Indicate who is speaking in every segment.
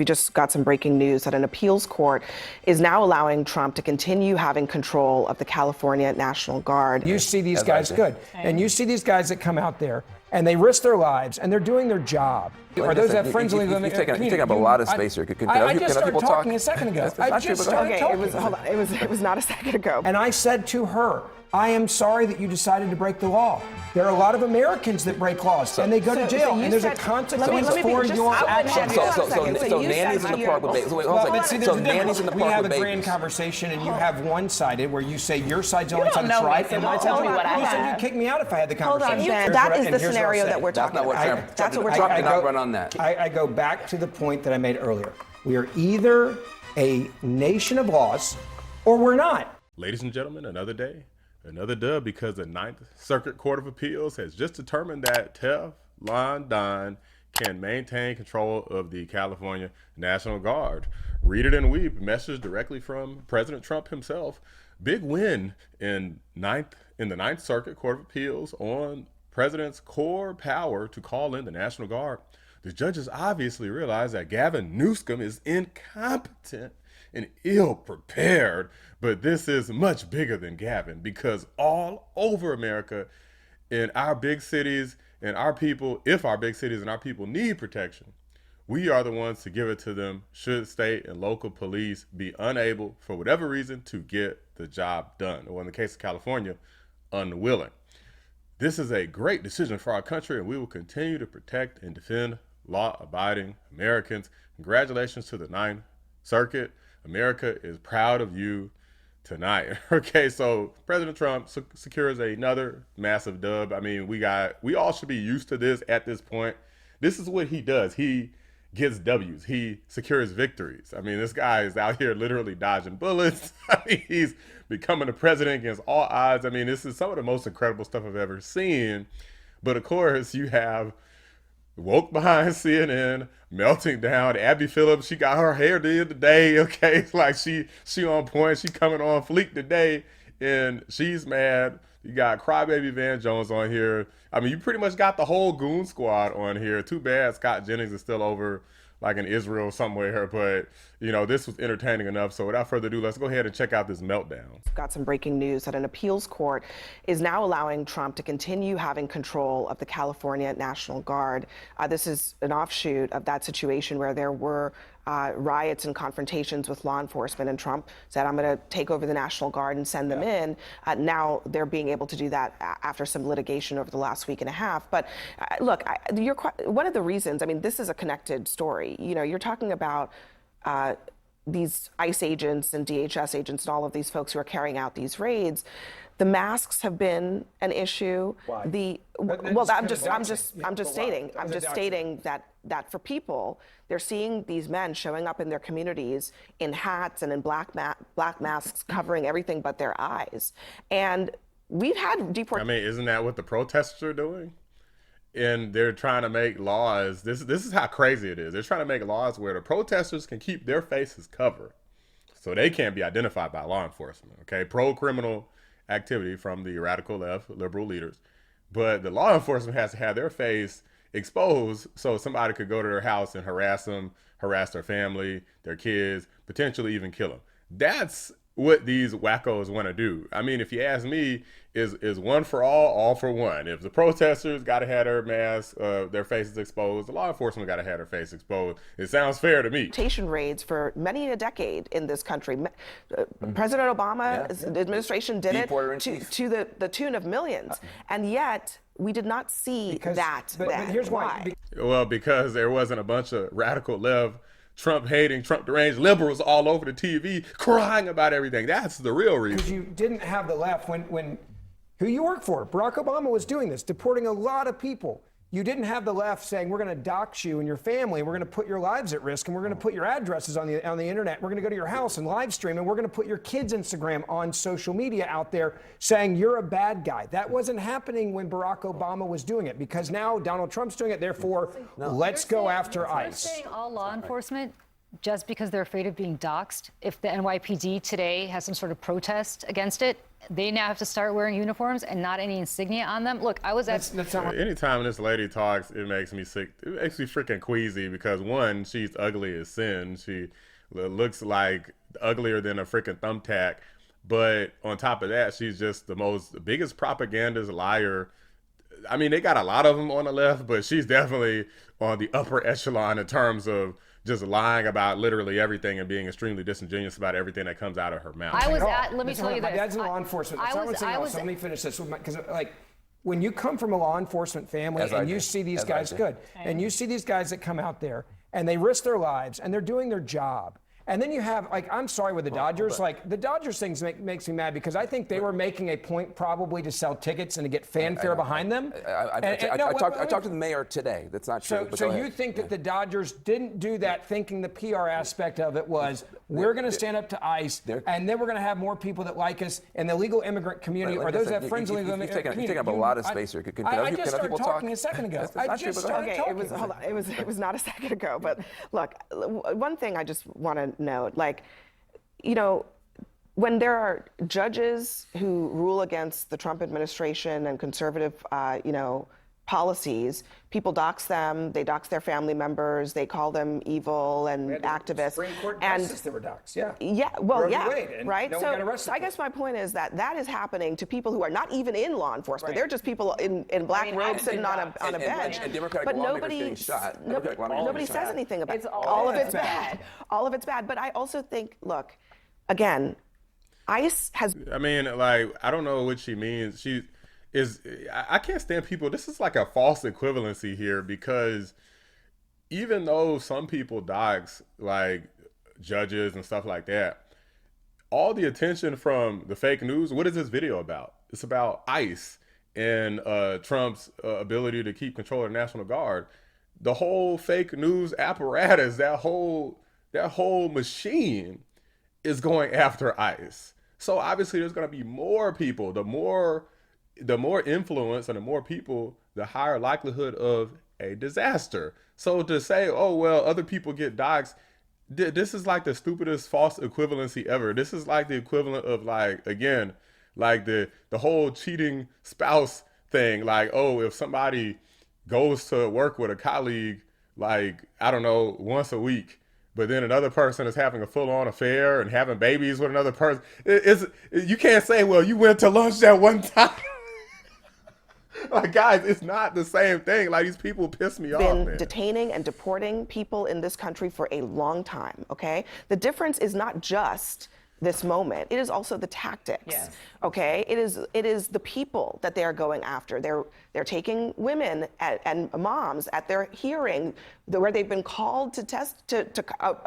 Speaker 1: We just got some breaking news that an appeals court is now allowing Trump to continue having control of the California National Guard.
Speaker 2: You see these guys, good, and you see these guys that come out there and they risk their lives and they're doing their job. Are those that friends
Speaker 3: you're taking up a lot of space here.
Speaker 2: I just started talking a second ago. I just started talking.
Speaker 1: Hold on, it was not a second ago.
Speaker 2: And I said to her, I am sorry that you decided to break the law. There are a lot of Americans that break laws and they go to jail, and there's a consequence for your actions.
Speaker 3: So nannies in the park with babies. Wait, hold on a second. So nannies in the park with babies.
Speaker 2: We have a grand conversation, and you have one-sided where you say your side's the only side that's right, and my side's right. You said you'd kick me out if I had the conversation.
Speaker 1: Hold on, that is the scenario that we're talking about.
Speaker 3: That's what we're talking about. Trump did not run on that.
Speaker 2: I go back to the point that I made earlier. We are either a nation of laws or we're not.
Speaker 4: Ladies and gentlemen, another day, another dub, because the Ninth Circuit Court of Appeals has just determined that Teflon Don can maintain control of the California National Guard. Read it and weep. Message directly from President Trump himself. Big win in the Ninth Circuit Court of Appeals on President's core power to call in the National Guard. The judges obviously realize that Gavin Newsom is incompetent and ill-prepared, but this is much bigger than Gavin, because all over America, in our big cities and our people, if our big cities and our people need protection, we are the ones to give it to them should state and local police be unable, for whatever reason, to get the job done, or in the case of California, unwilling. This is a great decision for our country, and we will continue to protect and defend law-abiding Americans. Congratulations to the Ninth Circuit. America is proud of you tonight. Okay, so President Trump secures another massive dub. I mean, we all should be used to this at this point. This is what he does. He gets W's. He secures victories. I mean, this guy is out here literally dodging bullets. I mean, he's becoming the president against all odds. I mean, this is some of the most incredible stuff I've ever seen. But of course, you have woke behind CNN melting down. Abby Phillip, she got her hair did today. Okay, it's like she on point. She coming on fleek today, and she's mad. You got Crybaby Van Jones on here. I mean, you pretty much got the whole goon squad on here. Too bad Scott Jennings is still over like in Israel somewhere, but you know, this was entertaining enough. So without further ado, let's go ahead and check out this meltdown.
Speaker 1: Got some breaking news that an appeals court is now allowing Trump to continue having control of the California National Guard. This is an offshoot of that situation where there were riots and confrontations with law enforcement, and Trump said, I'm going to take over the National Guard and send them in. Now they're being able to do that after some litigation over the last week and a half. But look, one of the reasons, I mean, this is a connected story. You know, you're talking about these ICE agents and DHS agents and all of these folks who are carrying out these raids. The masks have been an issue.
Speaker 2: Why?
Speaker 1: I'm just stating that for people, they're seeing these men showing up in their communities in hats and in black masks covering everything but their eyes. And we've had deportations.
Speaker 4: I mean, isn't that what the protesters are doing? And they're trying to make laws. This is how crazy it is. They're trying to make laws where the protesters can keep their faces covered so they can't be identified by law enforcement. Okay, pro-criminal activity from the radical left, liberal leaders. But the law enforcement has to have their face exposed so somebody could go to their house and harass them, harass their family, their kids, potentially even kill them. That's what these wackos want to do. I mean, if you ask me, is one for all for one. If the protesters got to have their masks, their faces exposed, the law enforcement got to have their face exposed. It sounds fair to me.
Speaker 1: Deportation raids for many a decade in this country. President Obama's administration did it to the tune of millions, and yet we did not see that.
Speaker 2: But here's why.
Speaker 4: Well, because there wasn't a bunch of radical left, Trump-hating, Trump-deranged liberals all over the TV crying about everything. That's the real reason.
Speaker 2: Because you didn't have the left when who you work for, Barack Obama was doing this, deporting a lot of people. You didn't have the left saying, we're going to dox you and your family, we're going to put your lives at risk, and we're going to put your addresses on the internet, we're going to go to your house and live stream, and we're going to put your kids' Instagram on social media out there saying you're a bad guy. That wasn't happening when Barack Obama was doing it, because now Donald Trump's doing it, therefore, let's go after ICE.
Speaker 5: You're saying all law enforcement just because they're afraid of being doxxed. If the NYPD today has some sort of protest against it, they now have to start wearing uniforms and not any insignia on them. Look, I was at...
Speaker 4: Anytime this lady talks, it makes me sick. It makes me freaking queasy because, one, she's ugly as sin. She looks like uglier than a freaking thumbtack. But on top of that, she's just the biggest propagandist liar. I mean, they got a lot of them on the left, but she's definitely on the upper echelon in terms of just lying about literally everything and being extremely disingenuous about everything that comes out of her mouth.
Speaker 5: Let me tell you this.
Speaker 2: My dad's in law enforcement. So let me finish this. Because, like, when you come from a law enforcement family and you see these guys, and you see these guys that come out there and they risk their lives and they're doing their job. And then you have, like, I'm sorry with the Dodgers, like, the Dodgers things makes me mad because I think they were making a point probably to sell tickets and to get fanfare behind them.
Speaker 3: I talked to the mayor today. That's not true.
Speaker 2: So you think that the Dodgers didn't do that thinking the PR aspect of it was, we're going to stand up to ICE, and then we're going to have more people that like us in the legal immigrant community, or those that have friends in the legal immigrant community.
Speaker 3: You're taking up a lot of space here.
Speaker 2: I just started talking a second ago.
Speaker 1: It was not a second ago. But look, one thing I just want to note, like, you know, when there are judges who rule against the Trump administration and conservative, policies, people dox them, they dox their family members, they call them evil and activists.
Speaker 2: Supreme Court justices that were doxed,
Speaker 1: right?
Speaker 2: No one got arrested
Speaker 1: So I guess my point is that is happening to people who are not even in law enforcement. They're just people in black robes sitting on a bench.
Speaker 3: And Democratic
Speaker 1: but
Speaker 3: nobody says
Speaker 1: anything about it. All of it's bad. All of it's bad. But I also think, look, again, ICE has...
Speaker 4: I mean, like, I don't know what she means. I can't stand people. This is like a false equivalency here, because even though some people dox like judges and stuff like that, all the attention from the fake news, what is this video about? It's about ICE and Trump's ability to keep control of the National Guard. The whole fake news apparatus, that whole machine is going after ICE. So obviously there's going to be more people. The more influence and the more people, the higher likelihood of a disaster. So to say, oh, well, other people get doxxed, this is like the stupidest false equivalency ever. This is like the equivalent of, like, again, like the whole cheating spouse thing. Like, oh, if somebody goes to work with a colleague, like, I don't know, once a week, but then another person is having a full-on affair and having babies with another person, you can't say, well, you went to lunch that one time. Like, guys, it's not the same thing. Like, these people piss me off, man.
Speaker 1: Been detaining and deporting people in this country for a long time, okay? The difference is not just this moment. It is also the tactics,
Speaker 6: yes.
Speaker 1: Okay? It is the people that they are going after. They're taking women and moms at their hearing where they've been called to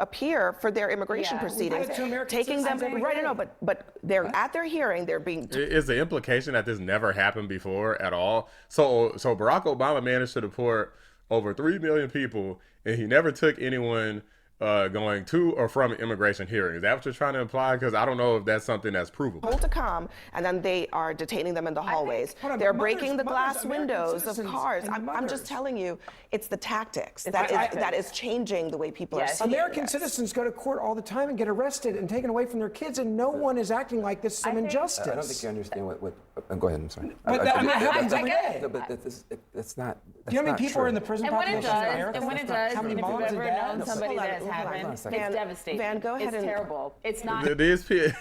Speaker 1: appear for their immigration proceedings, taking them right. No, but they're at their hearing. They're being.
Speaker 4: Is the implication that this never happened before at all? So Barack Obama managed to deport over 3 million people, and he never took anyone going to or from an immigration hearing. Is that what you're trying to imply? Because I don't know if that's something that's provable.
Speaker 1: To come, and then they are detaining them in the hallways. They're breaking the glass windows of cars. I'm just telling you, it's the tactics that is changing the way people are seeing
Speaker 2: American citizens go to court all the time and get arrested and taken away from their kids, and no one is acting like this is some injustice.
Speaker 3: I don't think you understand what go ahead, I'm sorry.
Speaker 2: But that happens every day.
Speaker 3: But that's not.
Speaker 2: Do you know how many people are in the prison population in America?
Speaker 6: And when it does, and if you've ever known somebody that has happened, it's devastating.
Speaker 1: Van, go ahead.
Speaker 6: It's terrible. It's not.
Speaker 4: These people,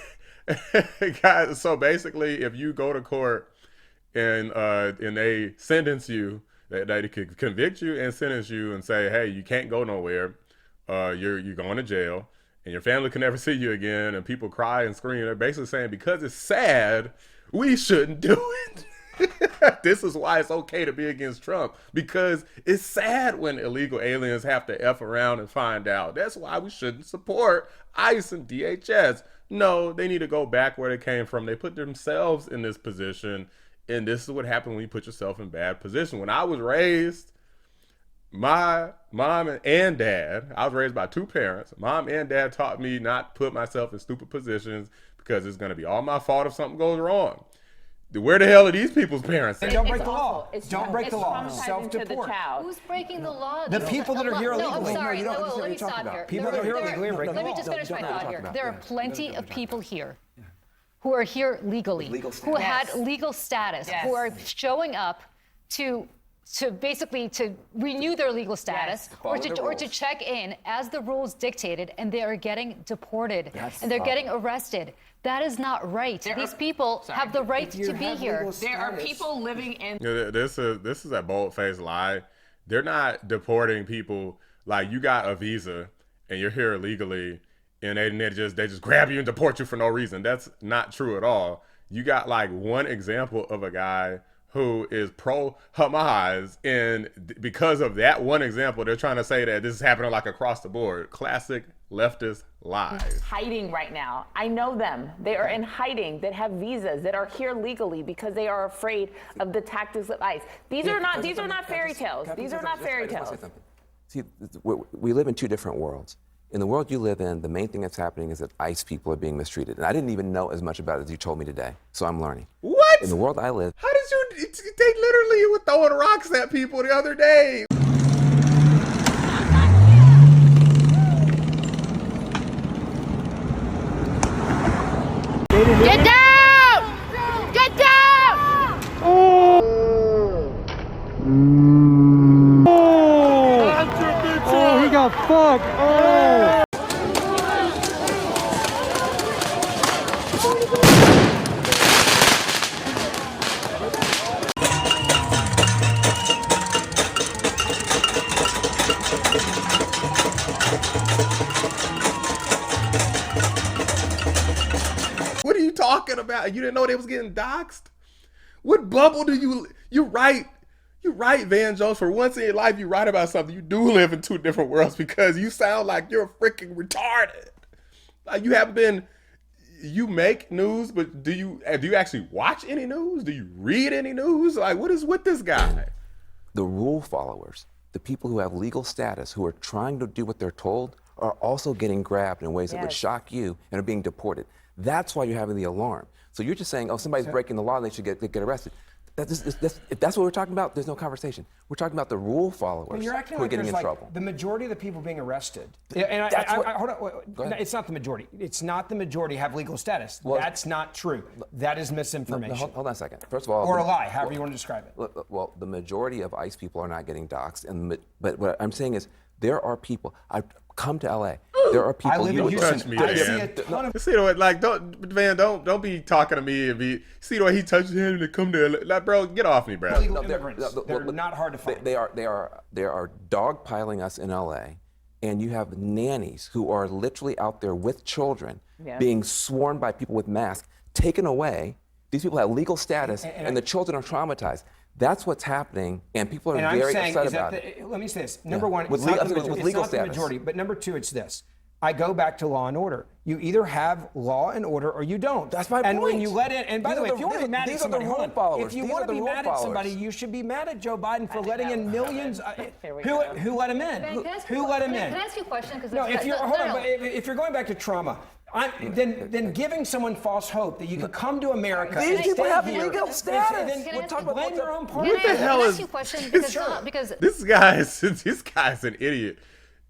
Speaker 4: guys. So basically, if you go to court and they sentence you, they could convict you and sentence you and say, hey, you can't go nowhere. You're going to jail, and your family can never see you again. And people cry and scream. They're basically saying, because it's sad, we shouldn't do it. This is why it's okay to be against Trump, because it's sad when illegal aliens have to F around and find out. That's why we shouldn't support ICE and DHS. No, they need to go back where they came from. They put themselves in this position, and this is what happened when you put yourself in bad position. When I was raised, my mom and dad, I was raised by two parents. Mom and dad taught me not to put myself in stupid positions because it's going to be all my fault if something goes wrong. Where the hell are these people's parents at?
Speaker 2: Don't break the law.
Speaker 6: It's
Speaker 2: Don't break the law.
Speaker 6: traumatizing to the
Speaker 2: Self-deport.
Speaker 6: child.
Speaker 5: Who's breaking the law?
Speaker 2: The people that are here
Speaker 5: No, I'm
Speaker 2: illegally.
Speaker 5: sorry.
Speaker 3: No, you don't
Speaker 5: Let
Speaker 3: understand
Speaker 5: me
Speaker 3: what you're
Speaker 5: stop
Speaker 3: talking
Speaker 5: here.
Speaker 3: about.
Speaker 2: People that are here illegally are breaking
Speaker 5: Let
Speaker 2: the
Speaker 5: me
Speaker 2: law.
Speaker 5: just finish my
Speaker 3: No,
Speaker 5: thought
Speaker 3: talk
Speaker 5: here.
Speaker 3: about.
Speaker 5: There are
Speaker 3: Yeah.
Speaker 5: plenty of people here who are here legally,
Speaker 3: legal
Speaker 5: who had
Speaker 6: Yes.
Speaker 5: legal status,
Speaker 6: Yes.
Speaker 5: who are showing up to basically to renew their legal status
Speaker 6: Yes.
Speaker 5: or
Speaker 3: Follow the
Speaker 5: to
Speaker 3: rules.
Speaker 5: check in as the rules dictated, and they are getting deported
Speaker 3: That's
Speaker 5: and they're
Speaker 3: the
Speaker 5: getting arrested. That is not right.
Speaker 6: There
Speaker 5: These
Speaker 6: are-
Speaker 5: people
Speaker 6: Sorry.
Speaker 5: have the right
Speaker 3: If you
Speaker 5: to be
Speaker 3: have
Speaker 5: here.
Speaker 3: legal
Speaker 6: There are
Speaker 3: status-
Speaker 6: people living in.
Speaker 4: This is a bold-faced lie. They're not deporting people. Like, you got a visa and you're here illegally, and they just grab you and deport you for no reason. That's not true at all. You got like one example of a guy who is pro-Hamas, and because of that one example, they're trying to say that this is happening like across the board. Classic leftist lies.
Speaker 6: Hiding right now. I know them. They are in hiding, that have visas, that are here legally because they are afraid of the tactics of ICE. These are not fairy tales. These are not fairy tales.
Speaker 3: See, we live in two different worlds. In the world you live in, the main thing that's happening is that ICE people are being mistreated. And I didn't even know as much about it as you told me today. So I'm learning.
Speaker 4: What?
Speaker 3: In the world I live,
Speaker 4: How did you? They literally were throwing rocks at people the other day.
Speaker 7: Get down! Get down!
Speaker 2: Oh, he got fucked. Oh.
Speaker 4: What are you talking about? You didn't know they was getting doxxed? What bubble do you write? You write, Van Jones, for once in your life you write about something. You do live in two different worlds because you sound like you're freaking retarded. Like, you haven't been, you make news, but do you actually watch any news? Do you read any news? Like, what is with this guy?
Speaker 3: the rule followers, the people who have legal status, who are trying to do what they're told, are also getting grabbed in ways that would
Speaker 6: Yes.
Speaker 3: shock you and are being deported. That's why you're having the alarm. So you're just saying, oh, somebody's breaking the law, they should get arrested. If that's what we're talking about, there's no conversation. We're talking about the rule followers
Speaker 2: You're acting
Speaker 3: who are
Speaker 2: like
Speaker 3: getting
Speaker 2: there's
Speaker 3: in
Speaker 2: like
Speaker 3: trouble.
Speaker 2: the majority of the people being arrested. And
Speaker 3: That's what-
Speaker 2: hold on.
Speaker 3: Go ahead.
Speaker 2: It's not the majority. It's not the majority have legal status.
Speaker 3: Well-
Speaker 2: That's not true. That is
Speaker 3: No,
Speaker 2: misinformation.
Speaker 3: hold on a second. First of all,
Speaker 2: Or a lie, however you want to describe it.
Speaker 3: Well, the majority of ICE people are not getting doxxed, but what I'm saying is there are people. I've come to LA. There are people.
Speaker 2: I live in Houston.
Speaker 4: Touch me,
Speaker 2: I see
Speaker 4: man.
Speaker 2: a ton of
Speaker 4: See the way, like, don't be talking to me and be. See the way he touches him to come there, like, bro, get off me, bro.
Speaker 2: illegal
Speaker 3: they're-
Speaker 2: immigrants.
Speaker 3: well,
Speaker 2: They're not hard to find.
Speaker 3: They are dogpiling us in LA, and you have nannies who are literally out there with children,
Speaker 6: Yes.
Speaker 3: being sworn by people with masks, taken away. These people have legal status, and the children are traumatized. That's what's happening, and people are
Speaker 2: And I'm
Speaker 3: very
Speaker 2: saying,
Speaker 3: upset
Speaker 2: is that
Speaker 3: about it.
Speaker 2: let me say this. Number one,
Speaker 3: With
Speaker 2: it's not
Speaker 3: legal-
Speaker 2: the
Speaker 3: with
Speaker 2: majority.
Speaker 3: legal
Speaker 2: It's not the
Speaker 3: status.
Speaker 2: majority. But number two, it's this. I go back to law and order. You either have law and order or you don't.
Speaker 3: That's my
Speaker 2: And when
Speaker 3: point.
Speaker 2: you let in, and by
Speaker 3: These
Speaker 2: the
Speaker 3: are
Speaker 2: way,
Speaker 3: the-
Speaker 2: if you want to be mad at
Speaker 3: these are the
Speaker 2: somebody, hold
Speaker 3: rule
Speaker 2: on.
Speaker 3: followers.
Speaker 2: If you
Speaker 3: These
Speaker 2: want
Speaker 3: are
Speaker 2: to
Speaker 3: the
Speaker 2: be
Speaker 3: rule
Speaker 2: mad at somebody,
Speaker 3: followers.
Speaker 2: you should be mad at Joe Biden for letting in millions.
Speaker 6: Here we
Speaker 2: Who
Speaker 6: go.
Speaker 2: let him in?
Speaker 5: Ben, can I ask you
Speaker 2: Who
Speaker 5: a-
Speaker 2: let him
Speaker 5: can I-
Speaker 2: in?
Speaker 5: Can I ask you a question? 'Cause
Speaker 2: No,
Speaker 5: that's-
Speaker 2: if you're
Speaker 5: no,
Speaker 2: hold
Speaker 5: no,
Speaker 2: on,
Speaker 5: no.
Speaker 2: but if you're going back to trauma, then giving someone false hope that you can come to America.
Speaker 3: These
Speaker 2: and
Speaker 3: people
Speaker 2: stay
Speaker 3: have
Speaker 2: here,
Speaker 3: legal
Speaker 2: and
Speaker 3: status.
Speaker 2: then
Speaker 5: Can I
Speaker 3: We're talking about
Speaker 2: blame your own
Speaker 5: Can
Speaker 2: party.
Speaker 5: I
Speaker 4: What the
Speaker 5: ask-
Speaker 4: hell
Speaker 5: can I
Speaker 4: is
Speaker 5: ask you a question? Because
Speaker 4: this guy's an idiot.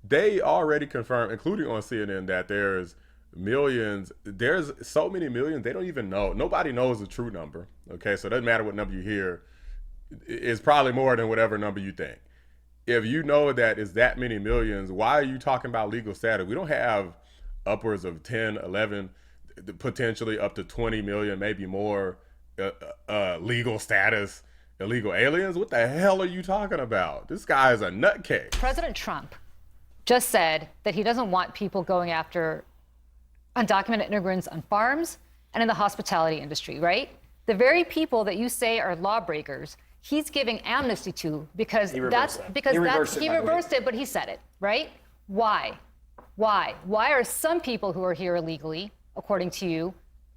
Speaker 4: They already confirmed, including on CNN, that there's millions. There's so many millions they don't even know. Nobody knows the true number. Okay, so it doesn't matter what number you hear. It's probably more than whatever number you think. If you know that it's that many millions, why are you talking about legal status? We don't have upwards of 10, 11, potentially up to 20 million, maybe more legal status, illegal aliens. What the hell are you talking about? This guy is a nutcase.
Speaker 5: President Trump just said that he doesn't want people going after undocumented immigrants on farms and in the hospitality industry, right? The very people that you say are lawbreakers, he's giving amnesty to because
Speaker 2: He
Speaker 5: that's
Speaker 2: reversed that.
Speaker 5: because
Speaker 2: He
Speaker 5: that's
Speaker 2: reversed it,
Speaker 5: he
Speaker 2: by the way.
Speaker 5: reversed it, but he said it, right? Why? Why are some people who are here illegally, according to you,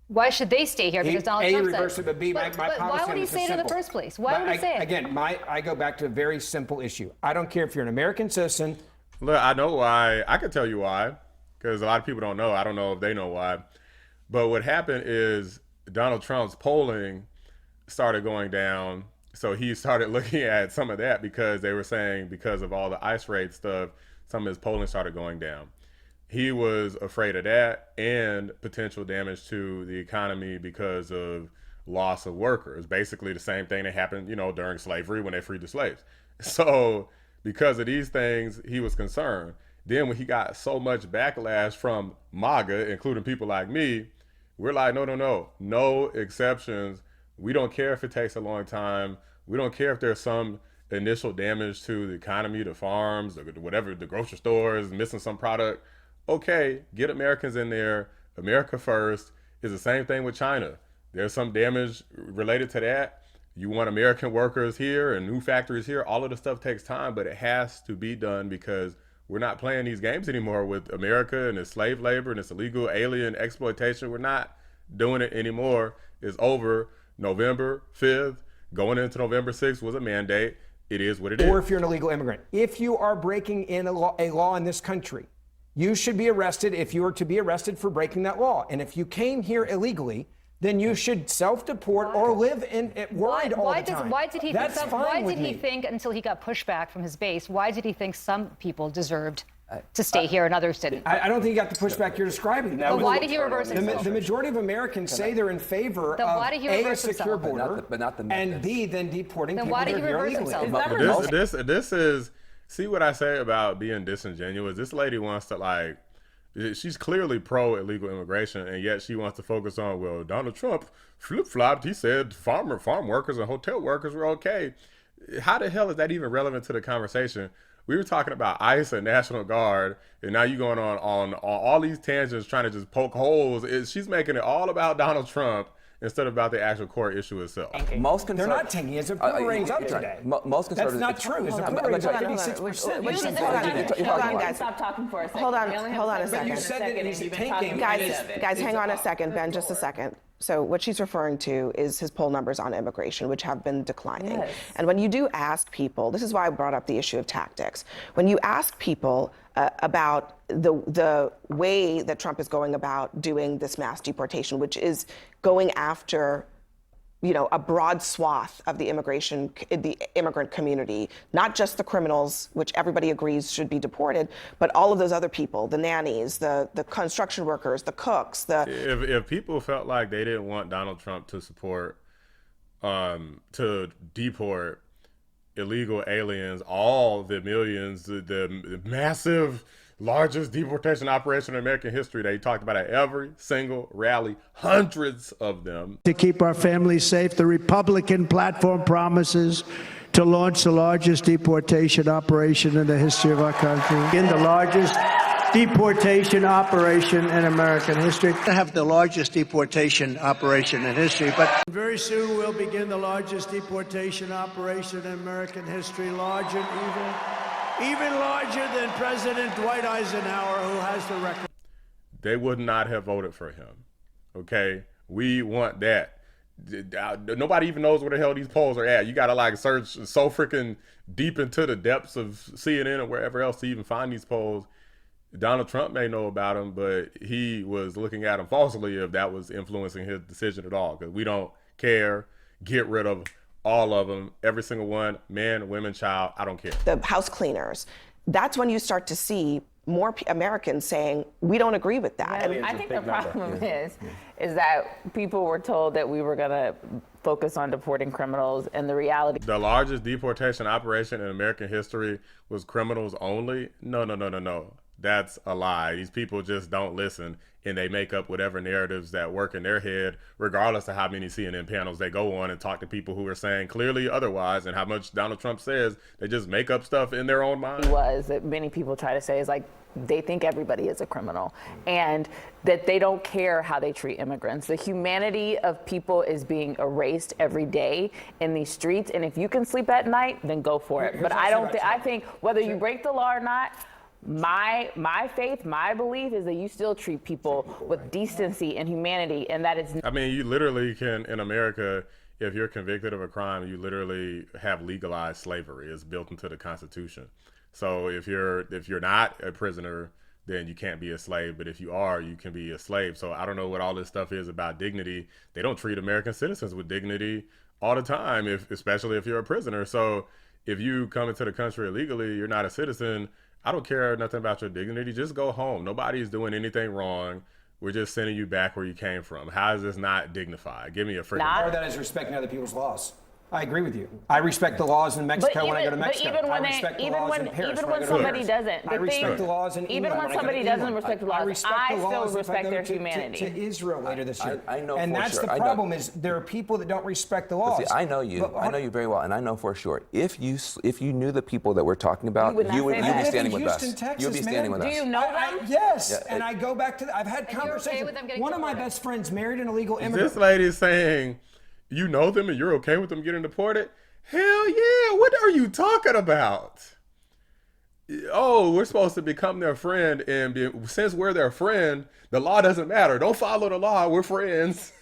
Speaker 5: why should they stay here? Because Donald
Speaker 2: A,
Speaker 5: Trump
Speaker 2: reverse
Speaker 5: said
Speaker 2: it, but B, my
Speaker 5: but
Speaker 2: policy
Speaker 5: why would
Speaker 2: on
Speaker 5: he
Speaker 2: this is
Speaker 5: say it in the
Speaker 2: simple.
Speaker 5: first place? Why
Speaker 2: But
Speaker 5: would he say it?
Speaker 2: Again, I go back to a very simple issue. I don't care if you're an American citizen.
Speaker 4: Look, I know why. I can tell you why, because a lot of people don't know. I don't know if they know why. But what happened is Donald Trump's polling started going down. So he started looking at some of that because they were saying because of all the ICE raid stuff, some of his polling started going down. He was afraid of that and potential damage to the economy because of loss of workers. Basically the same thing that happened, during slavery when they freed the slaves. So because of these things, he was concerned. Then when he got so much backlash from MAGA, including people like me, we're like, no exceptions. We don't care if it takes a long time. We don't care if there's some initial damage to the economy, the farms, whatever, the grocery stores, missing some product. Okay, get Americans in there. America first. Is the same thing with China. There's some damage related to that. You want American workers here and new factories here. All of the stuff takes time, but it has to be done because we're not playing these games anymore with America and its slave labor and its illegal alien exploitation. We're not doing it anymore. It's over. November 5th, going into November 6th was a mandate. It is what it is.
Speaker 2: Or if you're an illegal immigrant. If you are breaking in a law in this country, you should be arrested if you are to be arrested for breaking that law. And if you came here illegally, then you should self-deport or live in worried all the time.
Speaker 5: Why did he
Speaker 2: That's
Speaker 5: think
Speaker 2: fine with me.
Speaker 5: think until he got pushback from his base? Why did he think some people deserved to stay here and others didn't?
Speaker 2: I don't think you got the pushback you're describing.
Speaker 5: But why did he reverse himself?
Speaker 2: The majority of Americans say they're in favor of
Speaker 5: why did he
Speaker 2: A, a
Speaker 5: reverse
Speaker 2: secure
Speaker 5: himself?
Speaker 2: border,
Speaker 3: But not the
Speaker 2: and
Speaker 3: methods.
Speaker 2: B, then deporting
Speaker 5: Then
Speaker 2: people
Speaker 5: why
Speaker 2: that
Speaker 5: did
Speaker 2: are
Speaker 5: he
Speaker 2: here
Speaker 5: reverse
Speaker 2: illegally.
Speaker 5: himself?
Speaker 4: This is, see what I say about being disingenuous. This lady wants to she's clearly pro illegal immigration, and yet she wants to focus on, well, Donald Trump flip-flopped. He said farm workers and hotel workers were okay. How the hell is that even relevant to the conversation? We were talking about ICE and National Guard, and now you're going on all these tangents trying to just poke holes. She's making it all about Donald Trump instead of about the actual core issue itself.
Speaker 3: Most
Speaker 2: They're not taking it. It's approval ratings up today.
Speaker 3: Most
Speaker 2: That's
Speaker 3: conservatives.
Speaker 2: not true. It's approval ratings up 56%.
Speaker 1: Hold on, guys.
Speaker 6: Stop talking for a second.
Speaker 1: Hold on
Speaker 6: We only have
Speaker 1: hold on a
Speaker 6: time for
Speaker 1: second.
Speaker 2: You said that he's
Speaker 6: You've been
Speaker 2: tanking.
Speaker 6: talking
Speaker 1: Guys,
Speaker 6: about it.
Speaker 1: guys, hang on a second, Ben, just a second. So what she's referring to is his poll numbers on immigration, which have been declining.
Speaker 6: Yes.
Speaker 1: And when you do ask people, this is why I brought up the issue of tactics. When you ask people about the way that Trump is going about doing this mass deportation, which is going after a broad swath of the immigrant community, not just the criminals, which everybody agrees should be deported, but all of those other people, the nannies, the construction workers, the cooks,
Speaker 4: If people felt like they didn't want Donald Trump to support, to deport illegal aliens, all the millions, the massive, largest deportation operation in American history that he talked about at every single rally, hundreds of them.
Speaker 8: To keep our families safe, the Republican platform promises to launch the largest deportation operation in the history of our country. In the largest deportation operation in American history. To have the largest deportation operation in history, but very soon we'll begin the largest deportation operation in American history, larger even larger than President Dwight Eisenhower, who has the record.
Speaker 4: They would not have voted for him. Okay? We want that. Nobody even knows where the hell these polls are at. You got to search so freaking deep into the depths of CNN or wherever else to even find these polls. Donald Trump may know about them, but he was looking at them falsely if that was influencing his decision at all, because we don't care. Get rid of all of them, every single one, man, women, child, I don't care.
Speaker 1: the house cleaners. That's when you start to see more Americans saying, we don't agree with that.
Speaker 6: I think the problem is that people were told that we were going to focus on deporting criminals, and the reality.
Speaker 4: The largest deportation operation in American history was criminals only? No. That's a lie. These people just don't listen, and they make up whatever narratives that work in their head, regardless of how many CNN panels they go on and talk to people who are saying clearly otherwise, and how much Donald Trump says. They just make up stuff in their own mind.
Speaker 6: Was that many people try to say is they think everybody is a criminal, and that they don't care how they treat immigrants. The humanity of people is being erased every day in these streets, and if you can sleep at night, then go for it. But I think whether you break the law or not, my faith, my belief is that you still treat people with decency and humanity, and that is.
Speaker 4: I mean, you literally can, in America, if you're convicted of a crime, you literally have legalized slavery. It's built into the Constitution. So if you're not a prisoner, then you can't be a slave. But if you are, you can be a slave. So I don't know what all this stuff is about dignity. They don't treat American citizens with dignity all the time, especially if you're a prisoner. So if you come into the country illegally, you're not a citizen. I don't care nothing about your dignity. Just go home. Nobody's doing anything wrong. We're just sending you back where you came from. How is this not dignified? Give me a freaking
Speaker 2: Part of that is respecting other people's laws. I agree with you. I respect the laws in Mexico when I go to Mexico.
Speaker 6: But even when somebody doesn't,
Speaker 2: I respect the laws in
Speaker 6: even
Speaker 2: England
Speaker 6: when somebody doesn't respect the laws, I still respect their humanity.
Speaker 2: To Israel later this year.
Speaker 3: I know
Speaker 2: and
Speaker 3: for
Speaker 2: that's
Speaker 3: sure.
Speaker 2: the problem is there are people that don't respect the laws.
Speaker 3: See, I know you. I know you very well, and I know for sure. If you knew the people that we're talking about, you would be standing with us. You'd be standing with us.
Speaker 6: Do you know them?
Speaker 2: Yes,
Speaker 3: Yeah,
Speaker 2: and I go back to. I've had conversations.
Speaker 5: with them getting
Speaker 2: One of my
Speaker 5: deported?
Speaker 2: best friends married an illegal immigrant.
Speaker 4: This lady is saying, you know them and you're okay with them getting deported? Hell yeah, what are you talking about? Oh, we're supposed to become their friend, and since we're their friend, the law doesn't matter. Don't follow the law, we're friends.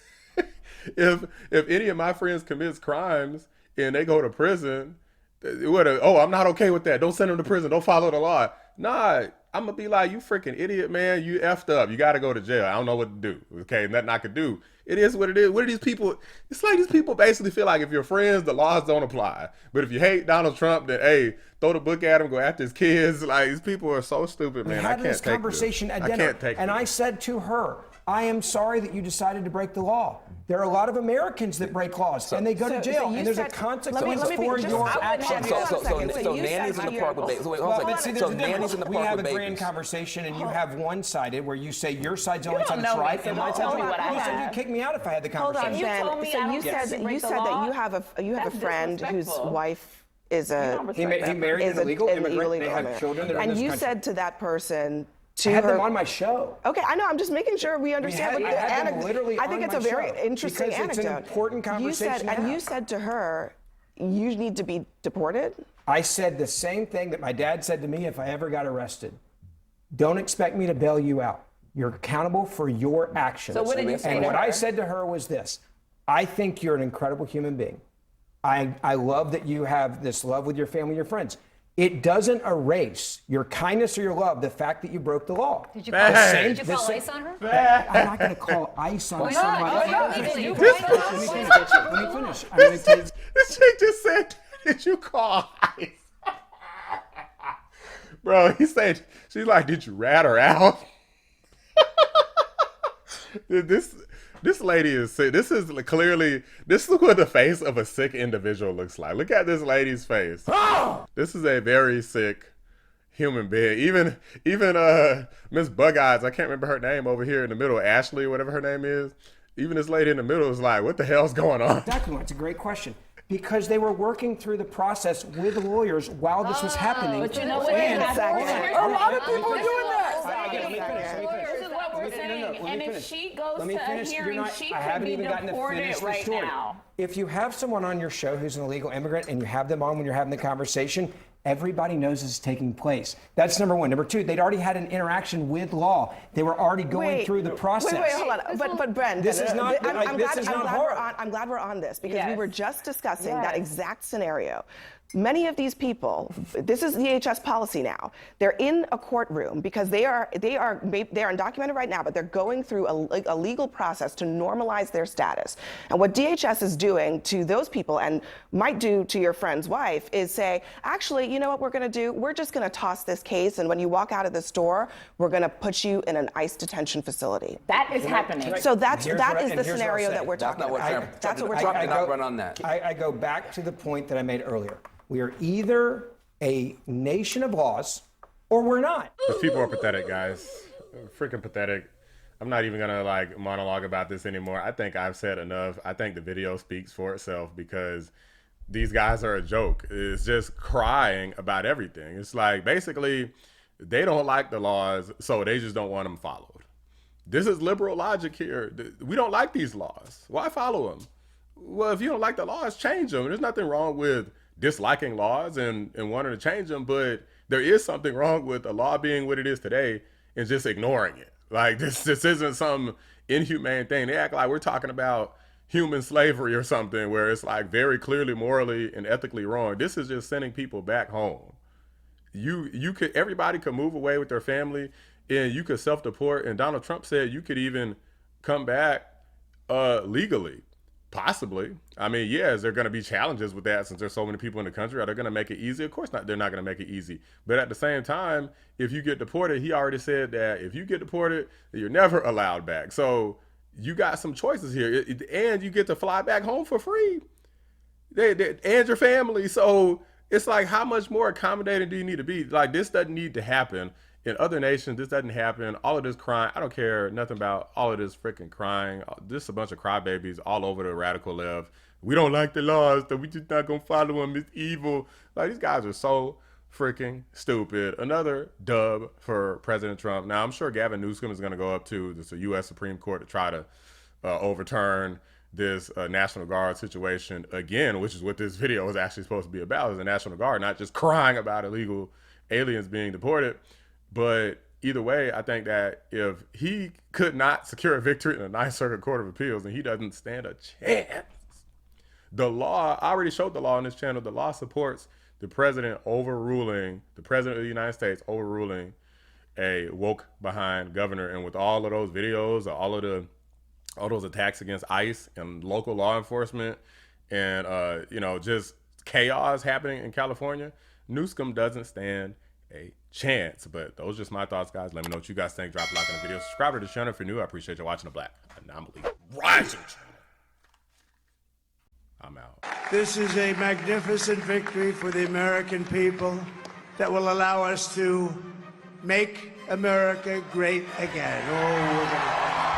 Speaker 4: if any of my friends commits crimes and they go to prison, I'm not okay with that. Don't send them to prison, don't follow the law. Nah, I'm gonna be like, you freaking idiot, man, you effed up. You gotta go to jail. I don't know what to do. Okay, nothing I could do. It is what it is. What are these people? It's like these people basically feel like if you're friends, the laws don't apply. But if you hate Donald Trump, then hey, throw the book at him, go after his kids. Like, these people are so stupid, man.
Speaker 2: We had this conversation at dinner,
Speaker 4: I can't take
Speaker 2: and
Speaker 4: this.
Speaker 2: I said to her, I am sorry that you decided to break the law. There are a lot of Americans that break laws, and they go to jail, and there's a consequence for your actions.
Speaker 3: So nannies in the park with babies. So wait, hold on a second. So nannies in the
Speaker 2: We
Speaker 3: park
Speaker 2: have
Speaker 3: with
Speaker 2: a grand
Speaker 3: babies.
Speaker 2: conversation, and you have one-sided where you say your side's the only side
Speaker 6: don't
Speaker 2: that's
Speaker 6: know
Speaker 2: right,
Speaker 6: me, so
Speaker 2: and my
Speaker 6: don't
Speaker 2: side's
Speaker 6: tell me
Speaker 2: right.
Speaker 6: what I
Speaker 2: You said
Speaker 6: have.
Speaker 2: you'd kick me out if I had the conversation.
Speaker 6: You told me I don't
Speaker 1: You said that you have a friend whose
Speaker 6: disrespectful.
Speaker 1: wife is a
Speaker 2: He married an illegal immigrant. They have children that are in
Speaker 1: and
Speaker 2: this
Speaker 1: you
Speaker 2: country.
Speaker 1: said to that person,
Speaker 2: I had them on my show.
Speaker 1: Okay, I know. I'm just making sure we understand.
Speaker 2: I had them literally
Speaker 1: I think
Speaker 2: on
Speaker 1: it's a
Speaker 2: my
Speaker 1: very
Speaker 2: show
Speaker 1: interesting
Speaker 2: because
Speaker 1: anecdote.
Speaker 2: it's an important conversation to have.
Speaker 1: You said to her, "You need to be deported."
Speaker 2: I said the same thing that my dad said to me if I ever got arrested. Don't expect me to bail you out. You're accountable for your actions.
Speaker 6: So what did you say
Speaker 2: And
Speaker 6: to
Speaker 2: what
Speaker 6: her?
Speaker 2: I said to her was this. I think you're an incredible human being. I love that you have this love with your family, your friends. It doesn't erase your kindness or your love, the fact that you broke the law.
Speaker 5: Did you
Speaker 2: The
Speaker 5: call,
Speaker 2: same-
Speaker 5: did you call
Speaker 2: the
Speaker 5: ice on her?
Speaker 2: I'm not going to call ice on somebody.
Speaker 5: not?
Speaker 2: Let me
Speaker 5: You
Speaker 2: finish.
Speaker 5: call
Speaker 2: Let me
Speaker 5: ice?
Speaker 2: finish. I'm going to tell you.
Speaker 4: This chick just said, did you call ICE? Bro, he said, she's like, did you rat her out? This lady is sick. This is what the face of a sick individual looks like. Look at this lady's face. This is a very sick human being. Even Miss Bug Eyes, I can't remember her name over here in the middle, Ashley, whatever her name is. Even this lady in the middle is like, what the hell's going on?
Speaker 2: Exactly. That's a great question. Because they were working through the process with lawyers while this was happening.
Speaker 6: But you know what?
Speaker 2: And
Speaker 6: A
Speaker 2: lot of people are doing that.
Speaker 6: This is what we're saying. And if she goes
Speaker 2: Let me
Speaker 6: to a
Speaker 2: finish.
Speaker 6: hearing, she
Speaker 2: I
Speaker 6: could
Speaker 2: haven't
Speaker 6: be
Speaker 2: even gotten to
Speaker 6: deported
Speaker 2: finish the
Speaker 6: right
Speaker 2: story.
Speaker 6: now.
Speaker 2: If you have someone on your show who's an illegal immigrant and you have them on when you're having the conversation, everybody knows this is taking place. That's number one. Number two, they'd already had an interaction with law. They were already going through the process.
Speaker 1: Wait, hold on. But Brent,
Speaker 2: This is not- this is not hard.
Speaker 1: I'm glad we're on this because we
Speaker 6: Yes.
Speaker 1: were just discussing that
Speaker 6: Yes.
Speaker 1: exact scenario. Many of these people, this is DHS policy now. They're in a courtroom because they are undocumented right now, but they're going through a legal process to normalize their status. And what DHS is doing to those people and might do to your friend's wife is say, actually, you know what we're going to do? We're just going to toss this case, and when you walk out of the store, we're going to put you in an ICE detention facility.
Speaker 6: That is happening.
Speaker 1: So that
Speaker 2: Here's
Speaker 1: is
Speaker 2: what I-
Speaker 1: the
Speaker 2: and here's what I'll
Speaker 1: scenario
Speaker 2: say.
Speaker 1: that we're
Speaker 3: That's
Speaker 1: talking
Speaker 3: not what
Speaker 1: about.
Speaker 3: Trump-
Speaker 1: That's what we're
Speaker 3: Trump
Speaker 1: talking
Speaker 3: did
Speaker 1: about.
Speaker 3: not run on that.
Speaker 2: I go back to the point that I made earlier. We are either a nation of laws or we're not.
Speaker 4: These people are pathetic, guys. Freaking pathetic. I'm not even gonna like monologue about this anymore. I think I've said enough. I think the video speaks for itself because these guys are a joke. It's just crying about everything. It's like basically they don't like the laws, so they just don't want them followed. This is liberal logic here. We don't like these laws. Why follow them? Well, if you don't like the laws, change them. There's nothing wrong with disliking laws and wanting to change them, but there is something wrong with a law being what it is today and just ignoring it. Like this isn't some inhumane thing. They act like we're talking about human slavery or something where it's like very clearly morally and ethically wrong. This is just sending people back home. Everybody could move away with their family and you could self-deport. And Donald Trump said you could even come back legally. Possibly. I mean, yeah, is there going to be challenges with that since there's so many people in the country? Are they going to make it easy? Of course not. They're not going to make it easy. But at the same time, if you get deported, he already said that if you get deported, you're never allowed back. So you got some choices here, and you get to fly back home for free. And your family. So it's like, how much more accommodating do you need to be? Like, this doesn't need to happen. In other nations, this doesn't happen. All of this crying, I don't care nothing about all of this freaking crying. Just a bunch of crybabies all over the radical left. We don't like the laws, so we just not gonna follow them. It's evil. Like, these guys are so freaking stupid. Another dub for President Trump. Now, I'm sure Gavin Newsom is gonna go up to the U.S. Supreme Court to try to overturn this National Guard situation again, which is what this video is actually supposed to be about, is the National Guard, not just crying about illegal aliens being deported. But either way, I think that if he could not secure a victory in the Ninth Circuit Court of Appeals, then he doesn't stand a chance. The law, I already showed the law on this channel, the law supports the president of the United States overruling a woke behind governor. And with all of those videos, all those attacks against ICE and local law enforcement and, just chaos happening in California, Newsom doesn't stand a chance. But those are just my thoughts, guys. Let me know what you guys think. Drop a like on the video. Subscribe to the channel if you're new. I appreciate you watching the Black Anomaly Rising channel. I'm out.
Speaker 8: This is a magnificent victory for the American people that will allow us to make America great again. Oh, we're gonna